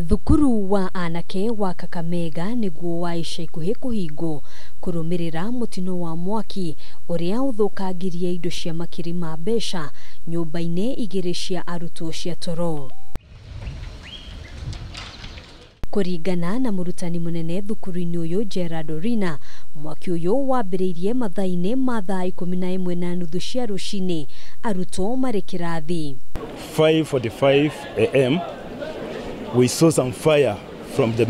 Thukuru wa anake wa Kakamega niguo wa ica ikuhi kuhingwo kurumirira mutino wa mwaki uria uthukangirie indo cia makiri ma mbeca nyumba-ini igiri cia arutwo cia toro. Kuringana na murutani munene thukuru-ini uyu Gerard Orina, mwaki uyu wambiriirie mathaa-ini ma thaa 11:30 cia rucini arutwo mari kirathi. 5:45 a.m. we saw some fire from the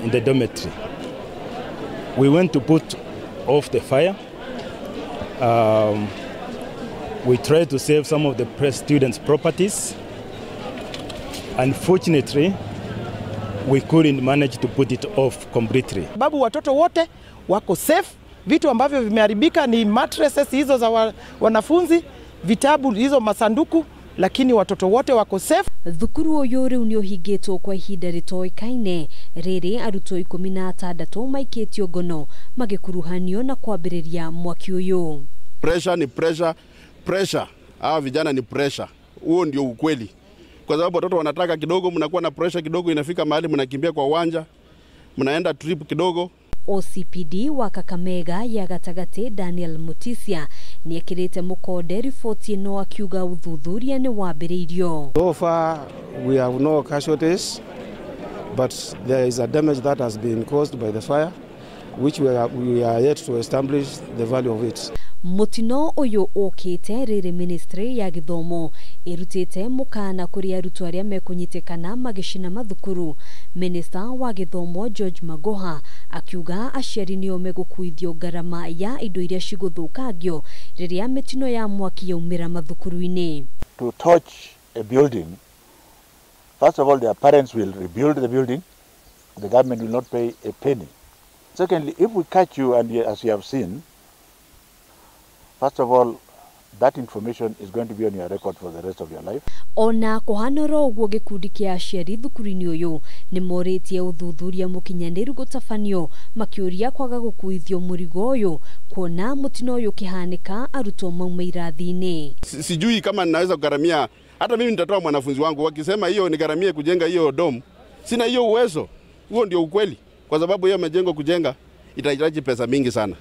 in the dormitory. We went to put off the fire. We tried to save some of the students' properties. Unfortunately, we couldn't manage to put it off completely. Babu watoto wote wako safe. Vitu ambavyo vimeharibika ni mattresses hizo za wanafunzi, vitabu hizo masanduku, lakini watoto wote wako safe. Thukuru uyu riu ni uhingitwo kwa ihinda ritoikaine riri arutwo 16 maikitio ngono magikuruhanio na kwambiriria mwaki uyu. Pressure ni pressure. Hawa vijana ni pressure. Huo ndio ukweli. Kwa sababu watoto wanataka kidogo, mnakuwa na pressure kidogo, inafika mahali mnakimbia kwa uwanja, mnaenda trip kidogo. OCPD wa Kakamega ya gatagati Daniel Mutisia ni ekirite mukode ripoti no akiuga uthuthuria ni wambiriirio. So far we have no casualties, but there is a damage that has been caused by the fire, which we are yet to establish the value of it. Mutino uyu okite riri ministry ya githomo irutite mukana kuri arutwo aria mekunyitikana magicina mathukuru. Minister wa githomo George Magoha akiuga aciari nio megukuithio garama ya indo iria ciguthukagio riria mitino ya mwaki yaumira mathukuru-ini. To touch a building, first of all, their parents will rebuild the building. The government will not pay a penny. Secondly, if we catch you, and as you have seen, first of all, that information is going to be on your record for the rest of your life. Ona kuhanoro uguo gikundi kia aciari thukuru-ini uyu ni moritie uthuthuria mukinyaniru gutafanio makiuria kwaga gukuithio murigo uyu kuona mutino uyu kihanika arutwo mauma irathi-ini. Sijui kama ninaweza kugaramia, hata mimi nitatoa mwanafunzi wangu wakisema hiyo nigaramie kujenga hiyo dom. Sina hiyo uwezo. Huo ndio ukweli. Kwa sababu hiyo majengo kujenga itahitaji pesa mingi sana.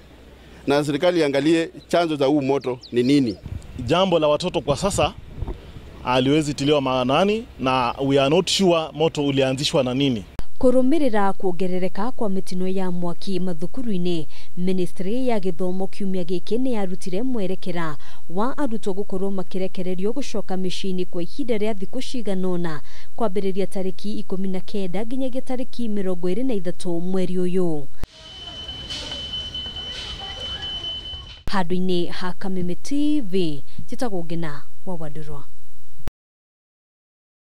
Na serikali iangalie chanzo za huu moto ni nini. Jambo la watoto kwa sasa aliwezi tiliwa maanani na we are not sure moto ulianzishwa na nini. Kurumirira kuongerereka kwa mitino ya mwaki mathukuru-ini, ministry ya githomo kiumia giki ni yarutire mwerekera wa arutwo gukorwo makirekererio gucoka micini kwa ihinda ria thiku ciganona kwambiriria tariki 19 nginyagia tariki 23 mweri uyu. Handũ-inĩ ha Kameme TV, njĩtagwo Ngina wa Wadurwa.